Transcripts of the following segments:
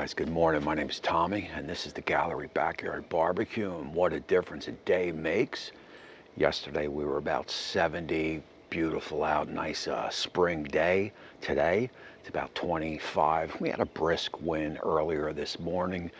guys, good morning. My name is Tommy and this is the Gallery Backyard Barbecue, and what a difference a day makes. Yesterday we were about 70, beautiful out, nice spring day. Today it's about 25. We had a brisk wind earlier this morning.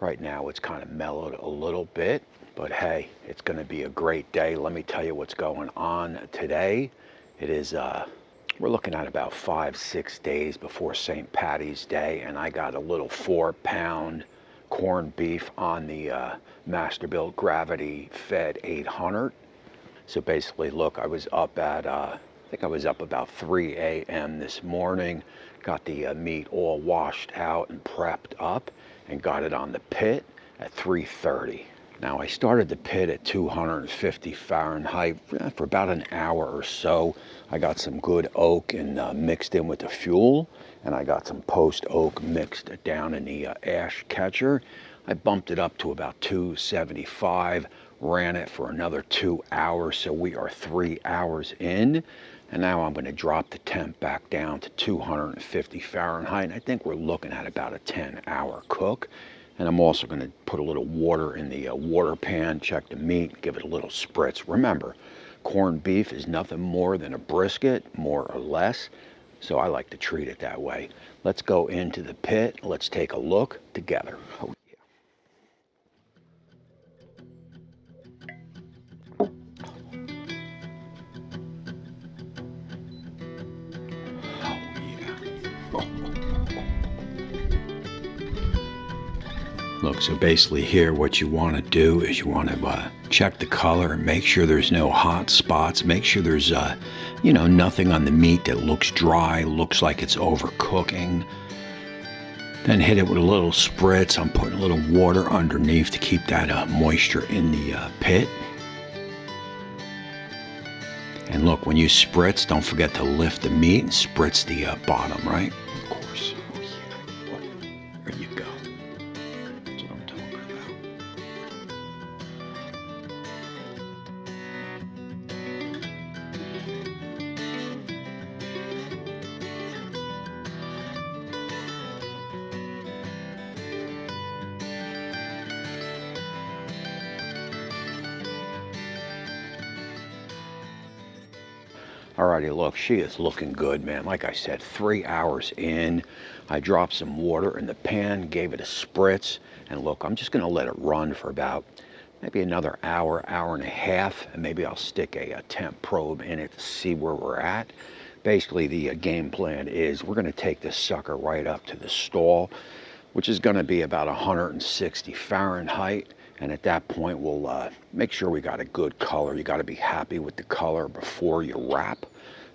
Right now it's kind of mellowed a little bit, but hey, it's going to be a great day. Let me tell you what's going on today. It is we're looking at about 5-6 days before St. Patty's Day, and I got a little 4-pound corned beef on the Masterbuilt gravity fed 800. So basically, look, I was up at I think I was up about 3 a.m. this morning, got the meat all washed out and prepped up, and got it on the pit at 3:30. Now I started the pit at 250 Fahrenheit for about an hour or so. I got some good oak and mixed in with the fuel, and I got some post oak mixed down in the ash catcher. I bumped it up to about 275, ran it for another 2 hours, so we are 3 hours in. And now I'm going to drop the temp back down to 250 Fahrenheit. And I think we're looking at about a 10-hour cook. And I'm also going to put a little water in the water pan, check the meat, give it a little spritz. Remember, corned beef is nothing more than a brisket, more or less. So I like to treat it that way. Let's go into the pit. Let's take a look together. Oh, Look, so basically here what you want to do is you want to check the color and make sure there's no hot spots. Make sure there's, nothing on the meat that looks dry, looks like it's overcooking. Then hit it with a little spritz. I'm putting a little water underneath to keep that moisture in the pit. And look, when you spritz, don't forget to lift the meat and spritz the bottom, right? Of course. Oh, yeah. There you go. That's what I'm talking about. Alrighty, look, she is looking good, man. Like I said, 3 hours in. I dropped some water in the pan, gave it a spritz, and look, I'm just gonna let it run for about maybe another hour, hour and a half, and maybe I'll stick a temp probe in it to see where we're at. Basically, the game plan is we're gonna take this sucker right up to the stall, which is gonna be about 160 Fahrenheit. And at that point, we'll make sure we got a good color. You got to be happy with the color before you wrap.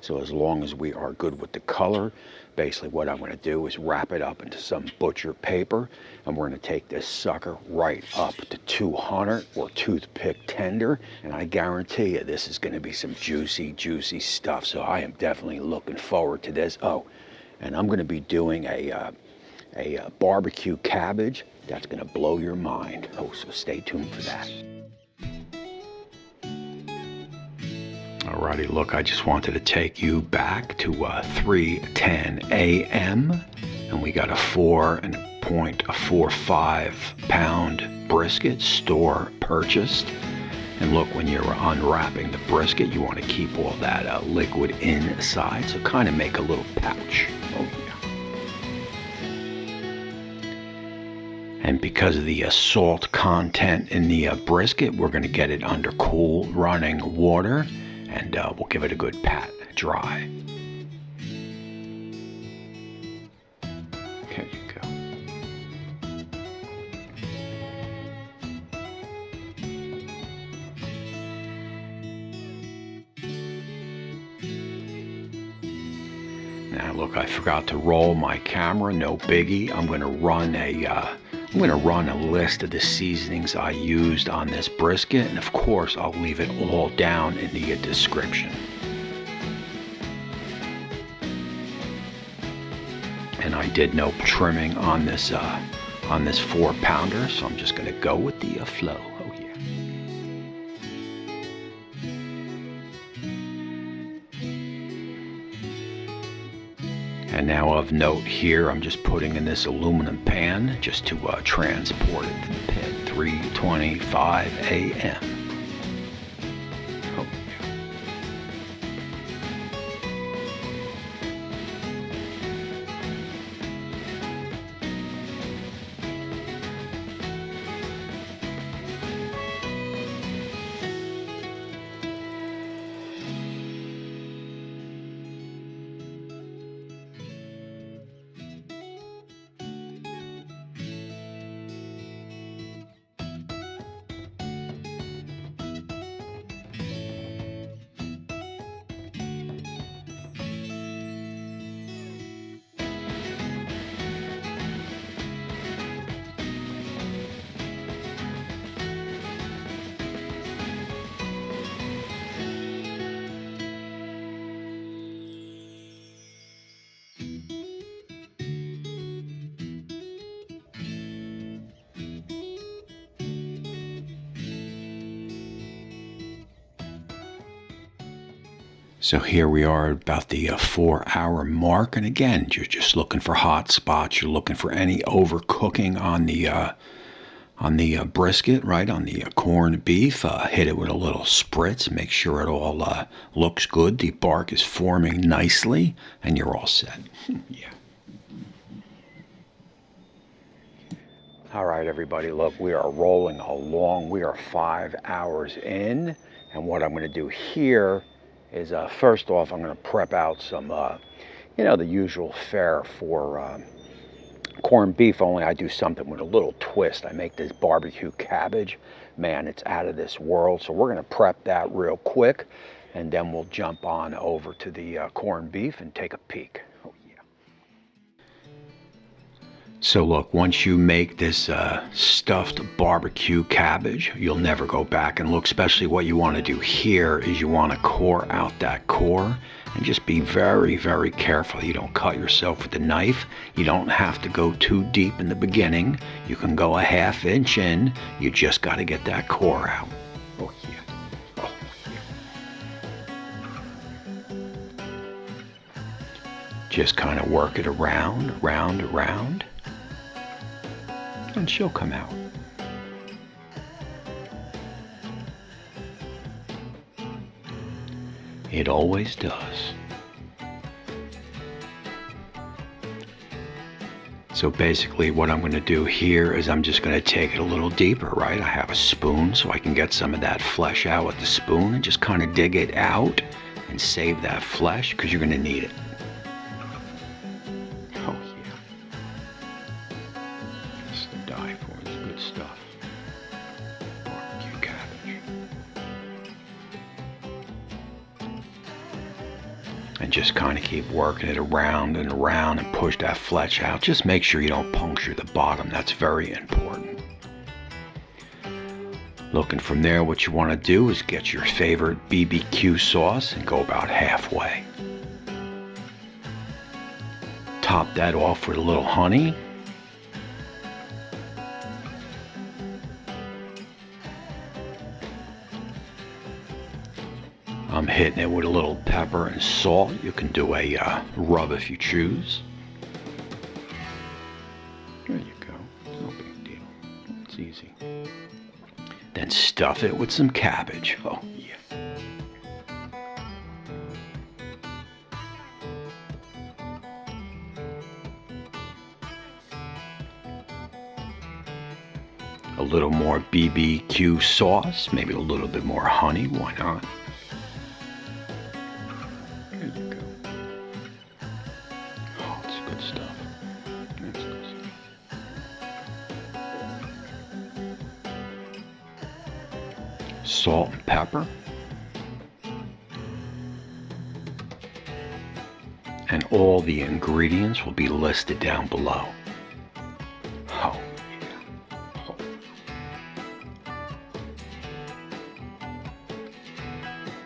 So as long as we are good with the color, basically what I'm going to do is wrap it up into some butcher paper. And we're going to take this sucker right up to 200 or toothpick tender. And I guarantee you this is going to be some juicy, juicy stuff. So I am definitely looking forward to this. Oh, and I'm going to be doing a barbecue cabbage. That's going to blow your mind. Oh, so stay tuned for that. Alrighty, look, I just wanted to take you back to 3:10 a.m. and we got a 4.45 pound brisket store purchased. And look, when you're unwrapping the brisket, you want to keep all that liquid inside, so kind of make a little pouch. Oh, yeah. And because of the salt content in the brisket, we're going to get it under cool running water, and we'll give it a good pat dry. There you go. Now look, I forgot to roll my camera, no biggie. I'm going to run a list of the seasonings I used on this brisket, and of course I'll leave it all down in the description. And I did no trimming on this 4-pounder, so I'm just going to go with the flow. Oh yeah. And now of note here, I'm just putting in this aluminum pan just to transport it to the pit. 3:25 a.m. So here we are about the 4-hour mark, and again, you're just looking for hot spots. You're looking for any overcooking on the brisket, right, on the corned beef. Hit it with a little spritz. Make sure it all looks good. The bark is forming nicely, and you're all set. Yeah. All right, everybody, look, we are rolling along. We are 5 hours in, and what I'm going to do here is first off, I'm going to prep out some, the usual fare for corned beef, only I do something with a little twist. I make this barbecue cabbage. Man, it's out of this world. So we're going to prep that real quick, and then we'll jump on over to the corned beef and take a peek. Oh, yeah. So look, once you make this stuffed barbecue cabbage, you'll never go back and look. Especially what you want to do here is you want to core out that core, and just be very, very careful. You don't cut yourself with the knife. You don't have to go too deep in the beginning. You can go a 1/2 inch in. You just got to get that core out. Oh, yeah. Oh, yeah. Just kind of work it around, around. And she'll come out. It always does. So basically what I'm going to do here is I'm just going to take it a little deeper, right? I have a spoon so I can get some of that flesh out with the spoon and just kind of dig it out and save that flesh because you're going to need it. Oh, yeah. It's to die for. It's good stuff. Barbecue cabbage. And just kind of keep working it around and around and push that flesh out. Just make sure you don't puncture the bottom. That's very important. Looking from there, what you want to do is get your favorite BBQ sauce and go about halfway. Top that off with a little honey. I'm hitting it with a little pepper and salt. You can do a rub if you choose. There you go. No big deal. It's easy. Then stuff it with some cabbage. Oh, yeah. A little more BBQ sauce, maybe a little bit more honey. Why not? Salt and pepper, and all the ingredients will be listed down below. Oh, yeah. Oh.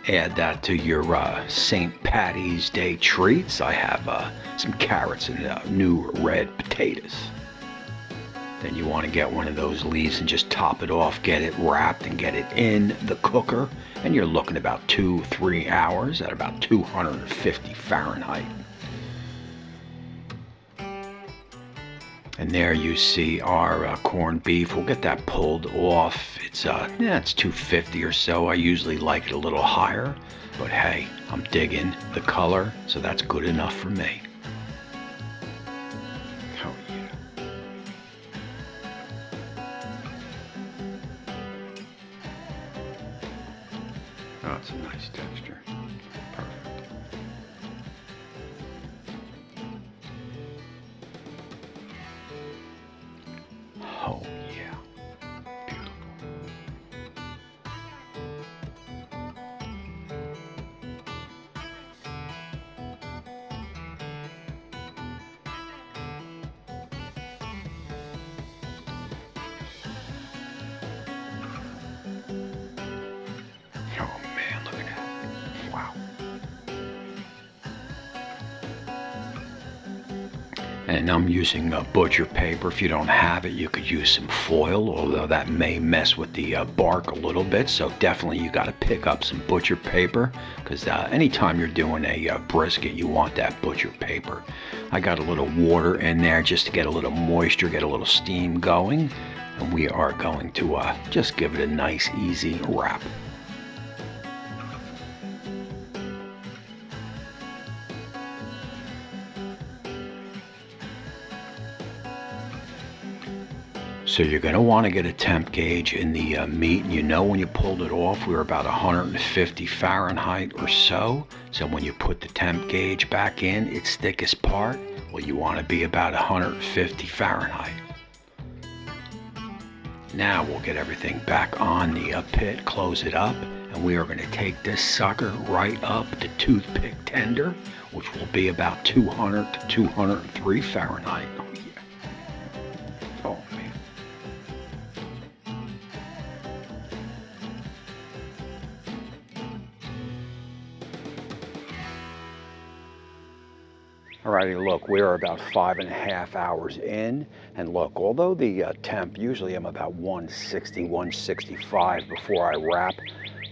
Add that to your St. Patty's Day treats. I have some carrots and new red potatoes. Then you want to get one of those leaves and just top it off, get it wrapped and get it in the cooker. And you're looking about 2-3 hours at about 250 Fahrenheit. And there you see our corned beef. We'll get that pulled off. It's it's 250 or so. I usually like it a little higher, but hey, I'm digging the color, so that's good enough for me. Oh yeah. Oh, it's a nice texture. Perfect. Oh yeah. Beautiful. Oh man, look at that. Wow. And I'm using butcher paper. If you don't have it, you could use some foil, although that may mess with the bark a little bit. So definitely you got to pick up some butcher paper, because anytime you're doing a brisket, you want that butcher paper. I got a little water in there just to get a little moisture, get a little steam going. And we are going to just give it a nice, easy wrap. So you're going to want to get a temp gauge in the meat. And you know, when you pulled it off, we were about 150 Fahrenheit or so. So when you put the temp gauge back in, its thickest part, well, you want to be about 150 Fahrenheit. Now we'll get everything back on the pit, close it up, and we are going to take this sucker right up to toothpick tender, which will be about 200 to 203 Fahrenheit. Oh yeah. Oh man. Alrighty, look, we're about 5.5 hours in, and look, although the temp, usually I'm about 160, 165 before I wrap,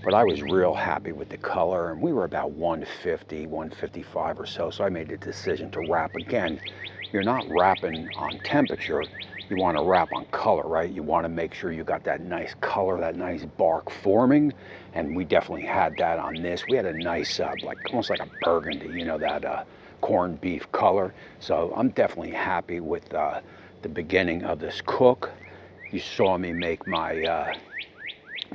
but I was real happy with the color, and we were about 150, 155 or so, so I made the decision to wrap. Again, you're not wrapping on temperature, you want to wrap on color, right? You want to make sure you got that nice color, that nice bark forming, and we definitely had that on this. We had a nice, like almost like a burgundy, you know, that corned beef color. So I'm definitely happy with the beginning of this cook. You saw me make my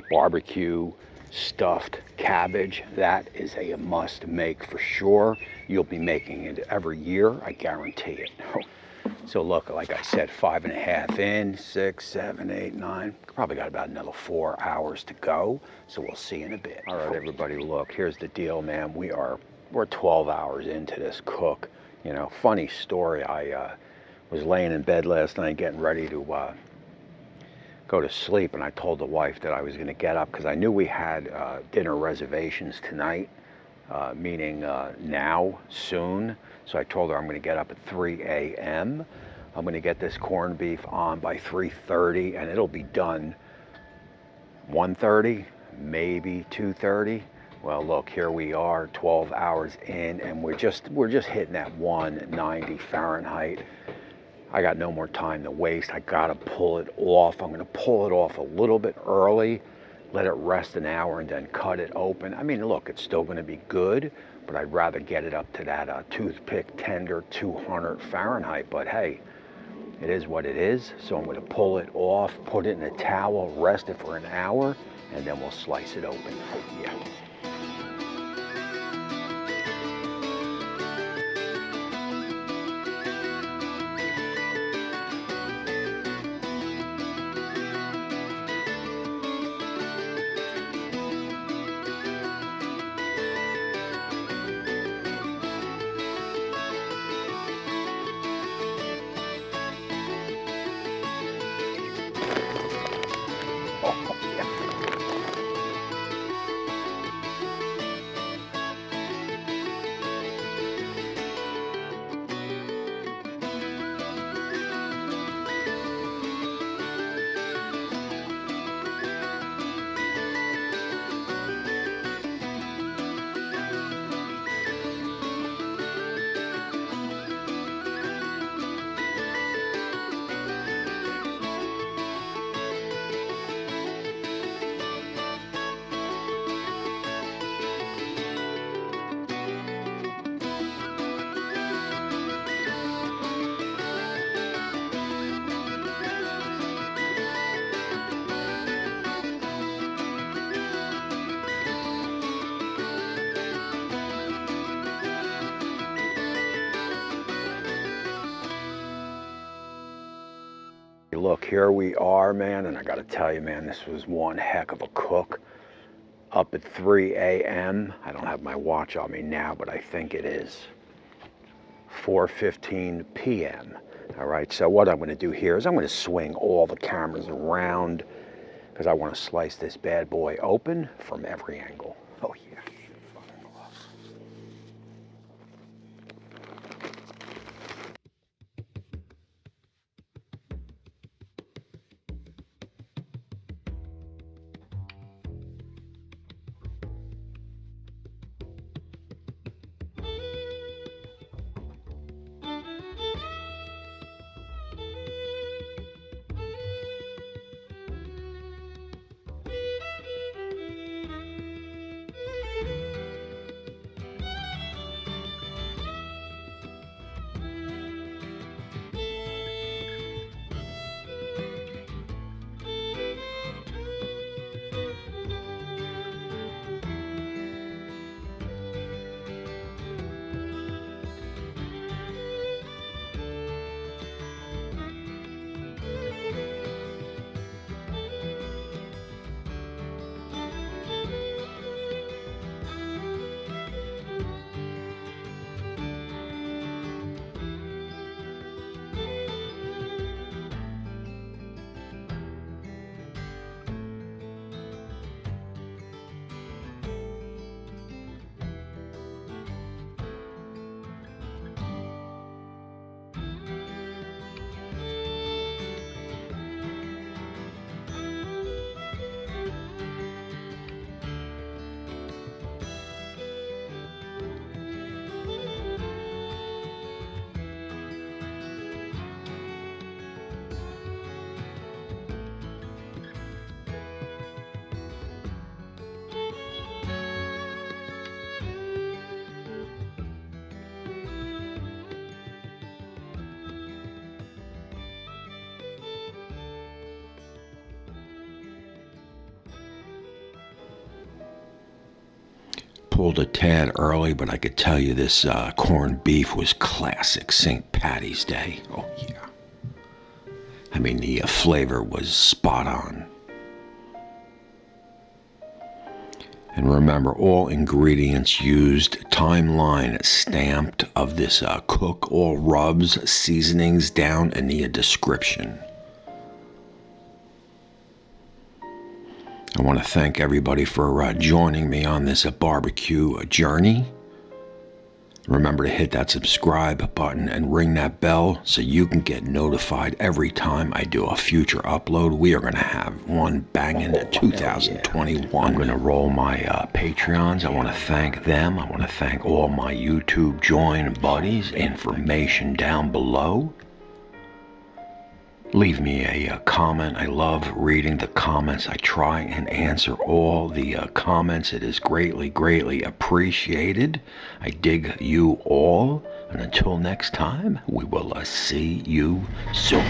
barbecue stuffed cabbage. That is a must make for sure. You'll be making it every year, I guarantee it. So look, like I said, 5.5 in, 6, 7, 8, 9. Probably got about another 4 hours to go. So we'll see in a bit. All right, everybody, look, here's the deal, man. We're 12 hours into this cook. You know, funny story. I was laying in bed last night getting ready to go to sleep, and I told the wife that I was going to get up because I knew we had dinner reservations tonight, meaning now, soon. So I told her I'm going to get up at 3 a.m. I'm going to get this corned beef on by 3:30, and it'll be done 1:30, maybe 2:30. Well, look, here we are, 12 hours in, and we're just hitting that 190 Fahrenheit. I got no more time to waste. I gotta pull it off. I'm gonna pull it off a little bit early, let it rest an hour, and then cut it open. I mean, look, it's still gonna be good, but I'd rather get it up to that toothpick tender 200 Fahrenheit. But hey, it is what it is. So I'm gonna pull it off, put it in a towel, rest it for an hour, and then we'll slice it open. Yeah. Look, here we are, man, and I gotta tell you, man, this was one heck of a cook. Up at 3 a.m. I don't have my watch on me now, but I think it is 4:15 p.m. All right, so what I'm going to do here is I'm going to swing all the cameras around because I want to slice this bad boy open from every angle. Oh yeah. Pulled a tad early, but I could tell you this corned beef was classic St. Patty's Day. Oh yeah. I mean, the flavor was spot on. And remember, all ingredients used, timeline stamped of this cook, all rubs, seasonings down in the description. I want to thank everybody for joining me on this barbecue journey. Remember to hit that subscribe button and ring that bell so you can get notified every time I do a future upload. We are going to have one banging 2021. Yeah. I'm going to roll my Patreons. I want to thank them. I want to thank all my YouTube join buddies. Information down below. Leave me a comment. I love reading the comments. I try and answer all the comments. It is greatly, greatly appreciated. I dig you all. And until next time, we will see you soon.